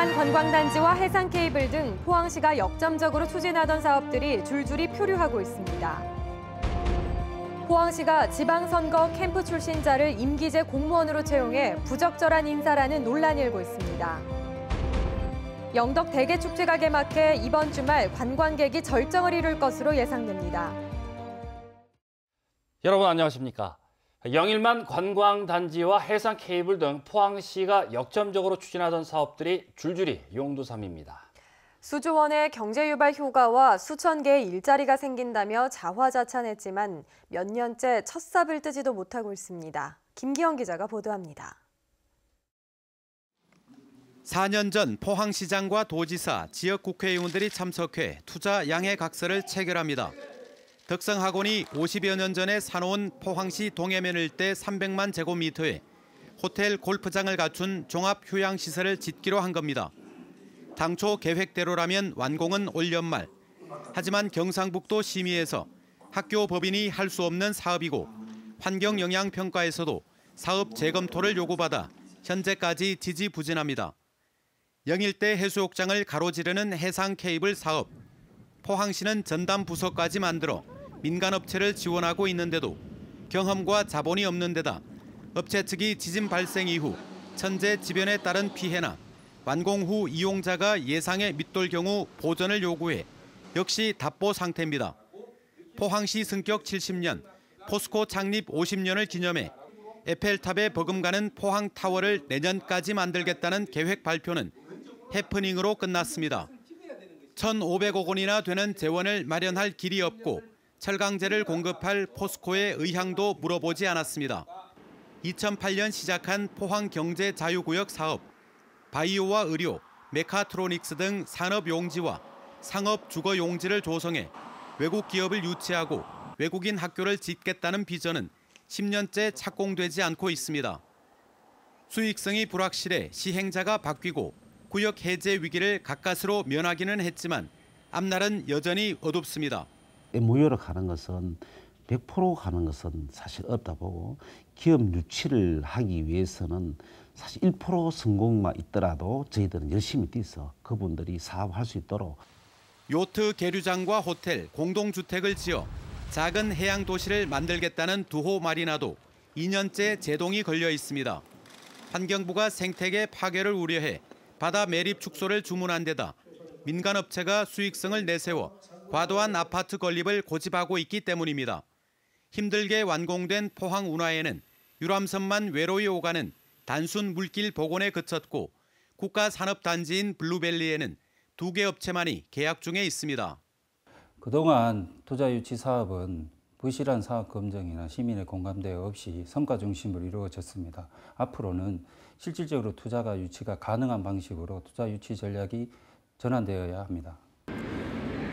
영일만 관광단지와 해상 케이블 등 포항시가 역점적으로 추진하던 사업들이 줄줄이 표류하고 있습니다. 포항시가 지방선거 캠프 출신자를 임기제 공무원으로 채용해 부적절한 인사라는 논란이 일고 있습니다. 영덕 대게축제가 개막해 이번 주말 관광객이 절정을 이룰 것으로 예상됩니다. 여러분 안녕하십니까? 영일만 관광단지와 해상 케이블 등 포항시가 역점적으로 추진하던 사업들이 줄줄이 용두삼입니다. 수조 원의 경제 유발 효과와 수천 개의 일자리가 생긴다며 자화자찬했지만 몇 년째 첫 삽을 뜨지도 못하고 있습니다. 김기영 기자가 보도합니다. 4년 전 포항시장과 도지사, 지역 국회의원들이 참석해 투자 양해 각서를 체결합니다. 덕성학원이 50여 년 전에 사놓은 포항시 동해면 일대 300만 제곱미터에 호텔 골프장을 갖춘 종합휴양시설을 짓기로 한 겁니다. 당초 계획대로라면 완공은 올 연말. 하지만 경상북도 심의에서 학교 법인이 할 수 없는 사업이고 환경영향평가에서도 사업 재검토를 요구받아 현재까지 지지부진합니다. 영일대 해수욕장을 가로지르는 해상 케이블 사업. 포항시는 전담 부서까지 만들어 민간업체를 지원하고 있는데도 경험과 자본이 없는 데다 업체 측이 지진 발생 이후 천재 지변에 따른 피해나 완공 후 이용자가 예상에 밑돌 경우 보전을 요구해 역시 답보 상태입니다. 포항시 승격 70년, 포스코 창립 50년을 기념해 에펠탑에 버금가는 포항타워를 내년까지 만들겠다는 계획 발표는 해프닝으로 끝났습니다. 1,500억 원이나 되는 재원을 마련할 길이 없고 철강제를 공급할 포스코의 의향도 물어보지 않았습니다. 2008년 시작한 포항경제자유구역 사업, 바이오와 의료, 메카트로닉스 등 산업용지와 상업주거용지를 조성해 외국 기업을 유치하고 외국인 학교를 짓겠다는 비전은 10년째 착공되지 않고 있습니다. 수익성이 불확실해 시행자가 바뀌고 구역 해제 위기를 가까스로 면하기는 했지만 앞날은 여전히 어둡습니다. 무효로 가는 것은 100% 가는 것은 사실 없다 보고 기업 유치를 하기 위해서는 사실 1% 성공만 있더라도 저희들은 열심히 뛰어서 그분들이 사업할 수 있도록 요트 계류장과 호텔, 공동주택을 지어 작은 해양 도시를 만들겠다는 두호 마리나도 2년째 제동이 걸려 있습니다. 환경부가 생태계 파괴를 우려해 바다 매립 축소를 주문한 데다 민간업체가 수익성을 내세워 과도한 아파트 건립을 고집하고 있기 때문입니다. 힘들게 완공된 포항 운하에는 유람선만 외로이 오가는 단순 물길 복원에 그쳤고 국가산업단지인 블루밸리에는 2개 업체만이 계약 중에 있습니다. 그동안 투자 유치 사업은 부실한 사업 검증이나 시민의 공감대 없이 성과 중심으로 이루어졌습니다. 앞으로는 실질적으로 투자가 유치가 가능한 방식으로 투자 유치 전략이 전환되어야 합니다.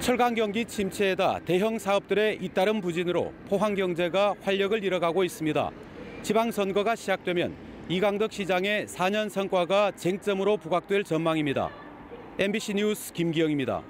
철강 경기 침체에다 대형 사업들의 잇따른 부진으로 포항 경제가 활력을 잃어가고 있습니다. 지방선거가 시작되면 이강덕 시장의 4년 성과가 쟁점으로 부각될 전망입니다. MBC 뉴스 김기영입니다.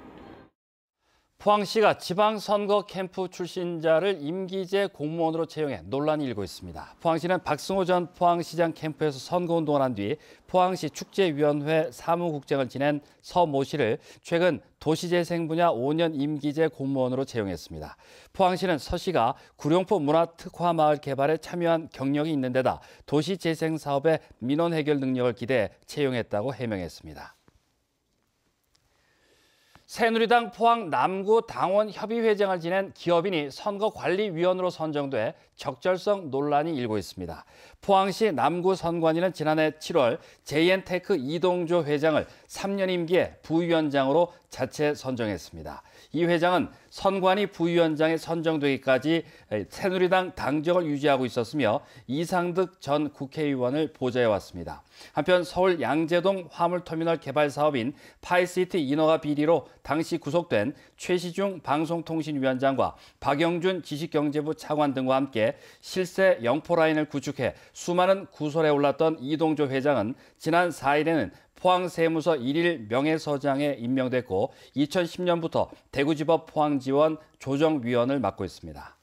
포항시가 지방선거 캠프 출신자를 임기제 공무원으로 채용해 논란이 일고 있습니다. 포항시는 박승호 전 포항시장 캠프에서 선거운동을 한 뒤 포항시 축제위원회 사무국장을 지낸 서 모 씨를 최근 도시재생 분야 5년 임기제 공무원으로 채용했습니다. 포항시는 서 씨가 구룡포 문화특화마을 개발에 참여한 경력이 있는 데다 도시재생 사업의 민원 해결 능력을 기대해 채용했다고 해명했습니다. 새누리당 포항 남구 당원 협의회장을 지낸 기업인이 선거관리위원으로 선정돼 적절성 논란이 일고 있습니다. 포항시 남구 선관위는 지난해 7월 JN테크 이동조 회장을 3년 임기에 부위원장으로 자체 선정했습니다. 이 회장은 선관위 부위원장에 선정되기까지 새누리당 당적을 유지하고 있었으며 이상득 전 국회의원을 보좌해왔습니다. 한편 서울 양재동 화물터미널 개발 사업인 파이시티 인허가 비리로 당시 구속된 최시중 방송통신위원장과 박영준 지식경제부 차관 등과 함께 실세 영포라인을 구축해 수많은 구설에 올랐던 이동조 회장은 지난 4일에는 포항세무서 1일 명예서장에 임명됐고 2010년부터 대구지법 포항지원 조정위원을 맡고 있습니다.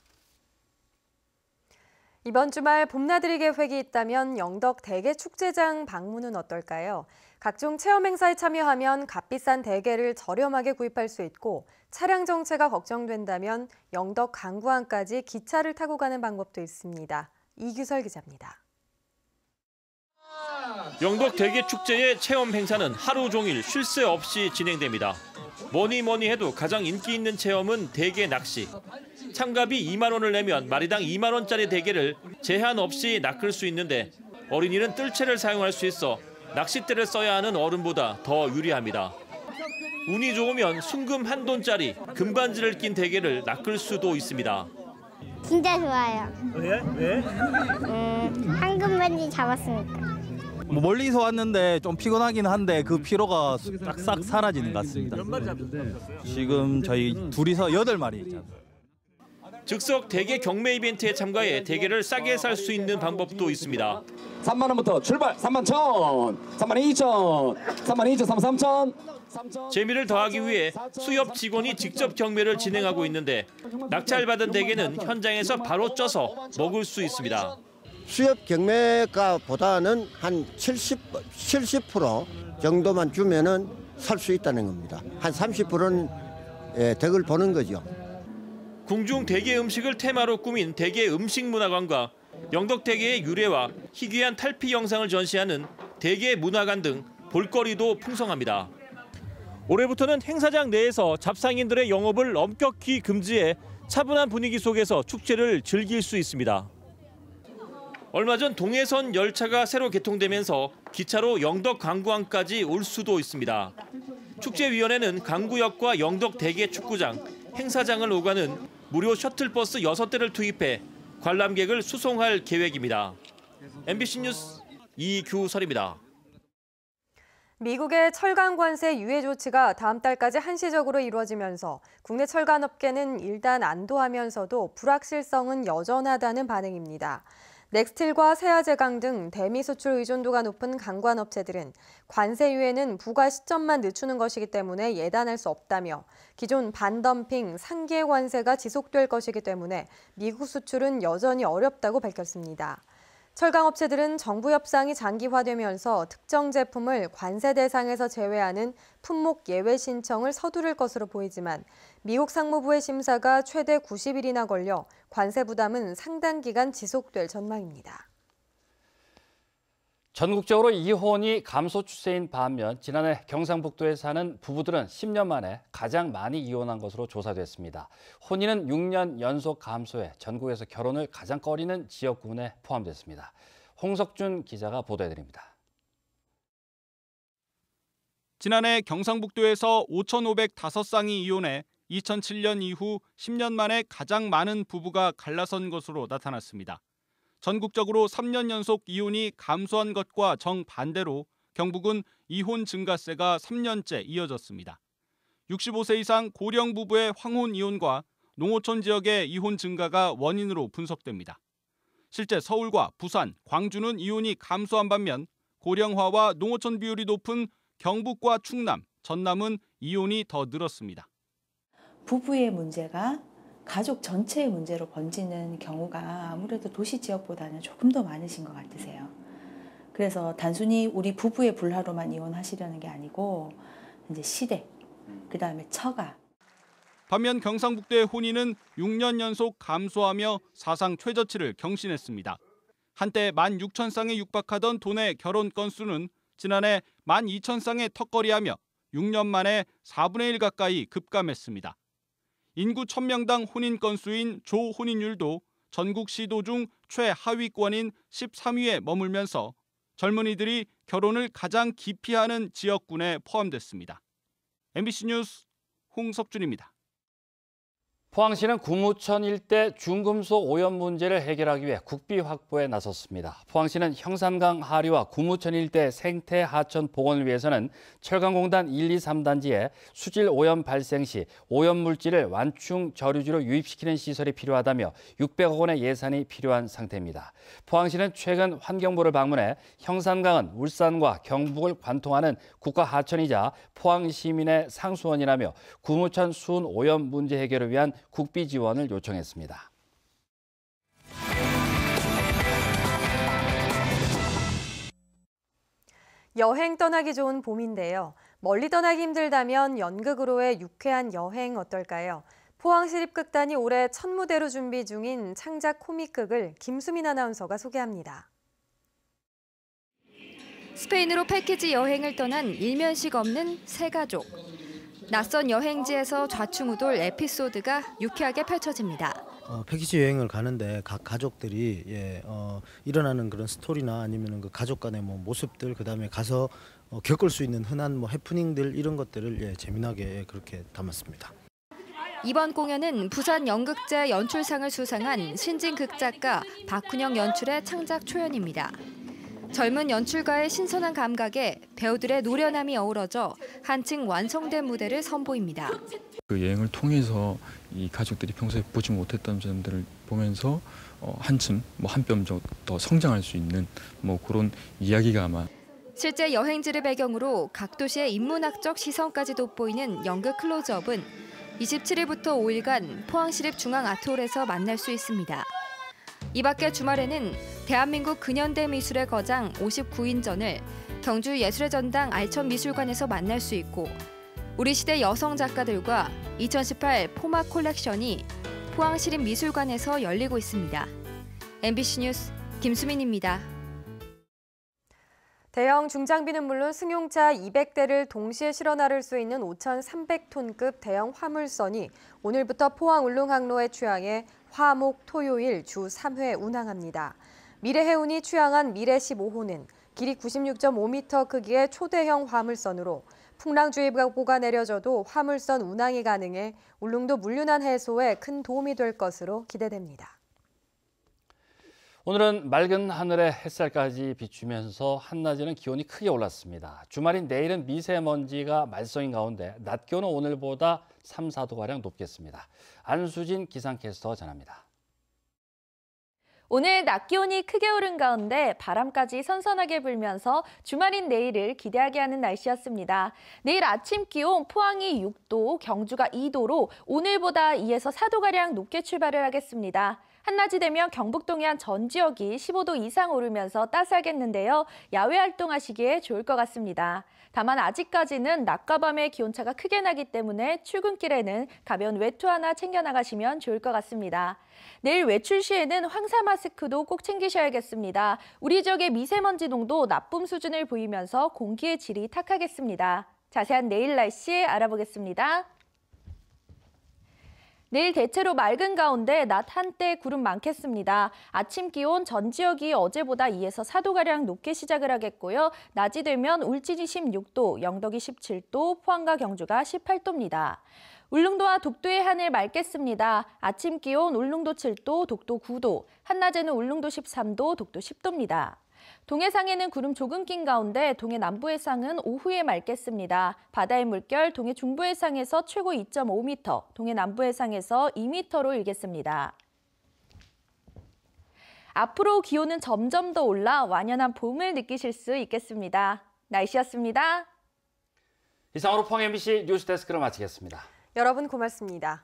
이번 주말 봄나들이 계획이 있다면 영덕 대게축제장 방문은 어떨까요? 각종 체험 행사에 참여하면 값비싼 대게를 저렴하게 구입할 수 있고 차량 정체가 걱정된다면 영덕 강구항까지 기차를 타고 가는 방법도 있습니다. 이규설 기자입니다. 영덕 대게축제의 체험 행사는 하루 종일 쉴 새 없이 진행됩니다. 뭐니 해도 가장 인기 있는 체험은 대게 낚시. 참가비 2만 원을 내면 마리당 2만 원짜리 대게를 제한 없이 낚을 수 있는데 어린이는 뜰채를 사용할 수 있어 낚싯대를 써야 하는 어른보다 더 유리합니다. 운이 좋으면 순금 1돈짜리 금반지를 낀 대게를 낚을 수도 있습니다. 진짜 좋아요. 왜? 황금 반지 잡았으니까. 멀리서 왔는데 좀 피곤하긴 한데 그 피로가 싹싹 사라지는 것 같습니다. 몇 마리 잡으셨어요? 지금 저희 둘이서 8마리 잡았어요. 즉석 대게 경매 이벤트에 참가해 대게를 싸게 살 수 있는 방법도 있습니다. 3만 원부터 출발. 3만 1,000, 3만 2천, 3만 2천, 3만 3천. 재미를 더하기 위해 수협 직원이 직접 경매를 진행하고 있는데 낙찰받은 대게는 현장에서 바로 쪄서 먹을 수 있습니다. 수협 경매가보다는 한 70% 정도만 주면은 살 수 있다는 겁니다. 한 30%는 덕을 보는 거죠. 궁중 대게 음식을 테마로 꾸민 대게 음식문화관과 영덕 대게의 유래와 희귀한 탈피 영상을 전시하는 대게 문화관 등 볼거리도 풍성합니다. 올해부터는 행사장 내에서 잡상인들의 영업을 엄격히 금지해 차분한 분위기 속에서 축제를 즐길 수 있습니다. 얼마 전 동해선 열차가 새로 개통되면서 기차로 영덕 강구항까지 올 수도 있습니다. 축제위원회는 강구역과 영덕 대게 축구장, 행사장을 오가는 무료 셔틀버스 6대를 투입해 관람객을 수송할 계획입니다. MBC 뉴스 이규설입니다. 미국의 철강 관세 유예 조치가 다음 달까지 한시적으로 이루어지면서 국내 철강업계는 일단 안도하면서도 불확실성은 여전하다는 반응입니다. 넥스틸과 세아제강 등 대미 수출 의존도가 높은 강관업체들은 관세 유예는 부과 시점만 늦추는 것이기 때문에 예단할 수 없다며 기존 반덤핑, 상계 관세가 지속될 것이기 때문에 미국 수출은 여전히 어렵다고 밝혔습니다. 철강업체들은 정부 협상이 장기화되면서 특정 제품을 관세 대상에서 제외하는 품목 예외 신청을 서두를 것으로 보이지만 미국 상무부의 심사가 최대 90일이나 걸려 관세 부담은 상당 기간 지속될 전망입니다. 전국적으로 이혼이 감소 추세인 반면 지난해 경상북도에 사는 부부들은 10년 만에 가장 많이 이혼한 것으로 조사됐습니다. 혼인은 6년 연속 감소해 전국에서 결혼을 가장 꺼리는 지역군에 포함됐습니다. 홍석준 기자가 보도해드립니다. 지난해 경상북도에서 5,505쌍이 이혼해 2007년 이후 10년 만에 가장 많은 부부가 갈라선 것으로 나타났습니다. 전국적으로 3년 연속 이혼이 감소한 것과 정반대로 경북은 이혼 증가세가 3년째 이어졌습니다. 65세 이상 고령 부부의 황혼 이혼과 농어촌 지역의 이혼 증가가 원인으로 분석됩니다. 실제 서울과 부산, 광주는 이혼이 감소한 반면 고령화와 농어촌 비율이 높은 경북과 충남, 전남은 이혼이 더 늘었습니다. 부부의 문제가 가족 전체의 문제로 번지는 경우가 아무래도 도시 지역보다는 조금 더 많으신 것 같으세요. 그래서 단순히 우리 부부의 불화로만 이혼하시려는 게 아니고 이제 시댁, 그다음에 처가. 반면 경상북도의 혼인은 6년 연속 감소하며 사상 최저치를 경신했습니다. 한때 16,000쌍에 육박하던 도내 결혼 건수는 지난해 12,000쌍에 턱걸이하며 6년 만에 4분의 1 가까이 급감했습니다. 인구 1000명당 혼인 건수인 조혼인율도 전국 시도 중 최하위권인 13위에 머물면서 젊은이들이 결혼을 가장 기피하는 지역군에 포함됐습니다. MBC 뉴스 홍석준입니다. 포항시는 구무천 일대 중금속 오염 문제를 해결하기 위해 국비 확보에 나섰습니다. 포항시는 형산강 하류와 구무천 일대 생태 하천 복원을 위해서는 철강공단 1, 2, 3단지에 수질 오염 발생 시 오염 물질을 완충 저류지로 유입시키는 시설이 필요하다며 600억 원의 예산이 필요한 상태입니다. 포항시는 최근 환경부를 방문해 형산강은 울산과 경북을 관통하는 국가 하천이자 포항 시민의 상수원이라며 구무천 수은 오염 문제 해결을 위한 국비 지원을 요청했습니다. 여행 떠나기 좋은 봄인데요. 멀리 떠나기 힘들다면 연극으로의 유쾌한 여행 어떨까요? 포항시립극단이 올해 첫 무대로 준비 중인 창작 코믹극을 김수민 아나운서가 소개합니다. 스페인으로 패키지 여행을 떠난 일면식 없는 세 가족. 낯선 여행지에서 좌충우돌 에피소드가 유쾌하게 펼쳐집니다. 패키지 여행을 가는데 각 가족들이 일어나는 그런 스토리나 아니면 그 가족 간의 모습들, 그다음에 가서 겪을 수 있는 흔한 해프닝들 이런 것들을 재미나게 그렇게 담았습니다. 이번 공연은 부산 연극제 연출상을 수상한 신진 극작가 박훈영 연출의 창작 초연입니다. 젊은 연출가의 신선한 감각에 배우들의 노련함이 어우러져 한층 완성된 무대를 선보입니다. 그 여행을 통해서 이 가족들이 평소에 보지 못했던 점들을 보면서 한층 한 뼘 더 성장할 수 있는 그런 이야기가 아마. 실제 여행지를 배경으로 각 도시의 인문학적 시선까지 돋보이는 연극 클로즈업은 27일부터 5일간 포항시립 중앙아트홀에서 만날 수 있습니다. 이 밖에 주말에는 대한민국 근현대 미술의 거장 59인전을 경주 예술의 전당 알천미술관에서 만날 수 있고 우리 시대 여성 작가들과 2018 포마 콜렉션이 포항시립미술관에서 열리고 있습니다. MBC 뉴스 김수민입니다. 대형 중장비는 물론 승용차 200대를 동시에 실어 나를 수 있는 5,300톤급 대형 화물선이 오늘부터 포항 울릉항로에 취항해 화, 목, 토요일 주 3회 운항합니다. 미래해운이 취항한 미래 15호는 길이 96.5m 크기의 초대형 화물선으로 풍랑주의보가 내려져도 화물선 운항이 가능해 울릉도 물류난 해소에 큰 도움이 될 것으로 기대됩니다. 오늘은 맑은 하늘에 햇살까지 비추면서 한낮에는 기온이 크게 올랐습니다. 주말인 내일은 미세먼지가 말썽인 가운데 낮 기온은 오늘보다 3, 4도가량 높겠습니다. 안수진 기상캐스터 전합니다. 오늘 낮 기온이 크게 오른 가운데 바람까지 선선하게 불면서 주말인 내일을 기대하게 하는 날씨였습니다. 내일 아침 기온 포항이 6도, 경주가 2도로 오늘보다 2에서 4도가량 높게 출발을 하겠습니다. 한낮이 되면 경북 동해안 전 지역이 15도 이상 오르면서 따스하겠는데요. 야외 활동하시기에 좋을 것 같습니다. 다만 아직까지는 낮과 밤의 기온차가 크게 나기 때문에 출근길에는 가벼운 외투 하나 챙겨 나가시면 좋을 것 같습니다. 내일 외출 시에는 황사 마스크도 꼭 챙기셔야겠습니다. 우리 지역의 미세먼지 농도 나쁨 수준을 보이면서 공기의 질이 탁하겠습니다. 자세한 내일 날씨 알아보겠습니다. 내일 대체로 맑은 가운데 낮 한때 구름 많겠습니다. 아침 기온 전 지역이 어제보다 2에서 4도가량 높게 시작을 하겠고요. 낮이 되면 울진이 16도, 영덕이 17도, 포항과 경주가 18도입니다. 울릉도와 독도의 하늘 맑겠습니다. 아침 기온 울릉도 7도, 독도 9도, 한낮에는 울릉도 13도, 독도 10도입니다. 동해상에는 구름 조금 낀 가운데 동해 남부 해상은 오후에 맑겠습니다. 바다의 물결 동해 중부 해상에서 최고 2.5m, 동해 남부 해상에서 2m로 일겠습니다. 앞으로 기온은 점점 더 올라 완연한 봄을 느끼실 수 있겠습니다. 날씨였습니다. 이상으로 포항 MBC 뉴스데스크를 마치겠습니다. 여러분 고맙습니다.